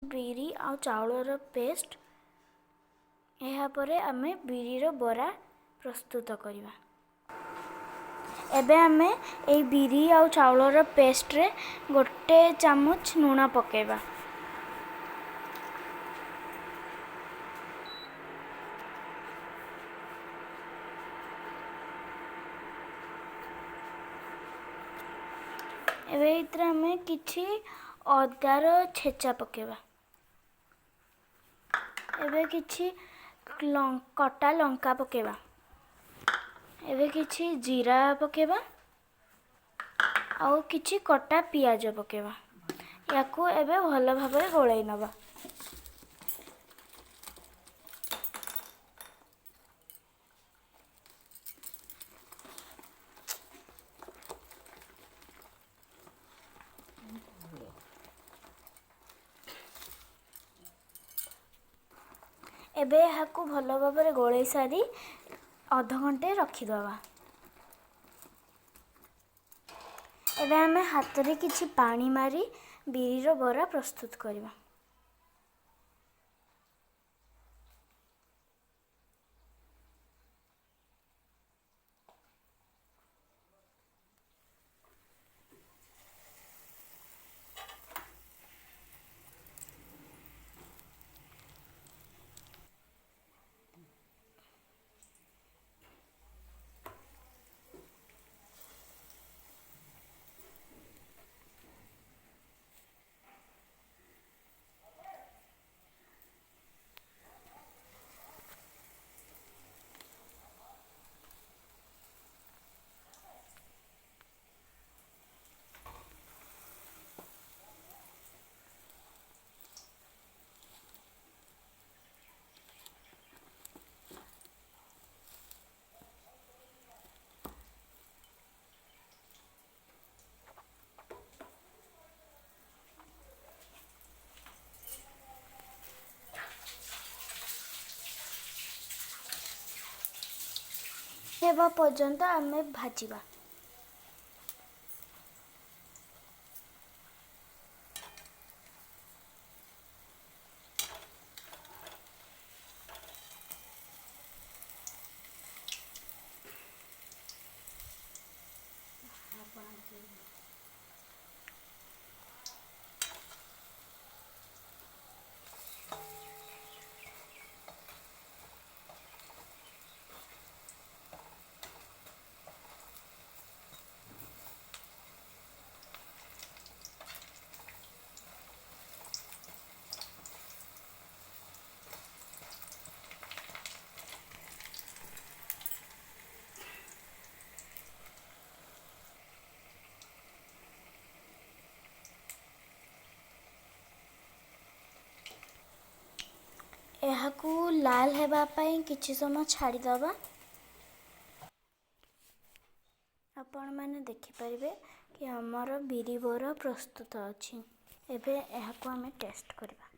बिरी आ चाउलर पेस्ट या परे आमे बिरीर बरा प्रस्तुत करवा। एबे आमे ए बिरी आ चाउलर पेस्ट रे गोटे चामच लूण पकेबा। एबे इतरे आमे किछि अदार छेचा पकेबा। एबे किछि कटा लंका पकेबा। एबे किछि जीरा पकेबा आउ किछि कटा पियाज पकेबा। याकू एबे भल भाबरे गोळाई नबा। एबे याकू भल भाबरे गोळाई सारी आधा घंटे रखिदबा। एबे आमे हाथ रे किछि पानी मारी बिरीर बरा प्रस्तुत करबा। हेबा पर्यंत आमे भाजिबा। एहाकू लाल हेबा पई किछि समय छाड़ी दबा। आपण माने देखि परिबे कि हमर बिरी बरा प्रस्तुत अछि। एबे एहाकू हमें टेस्ट करबा।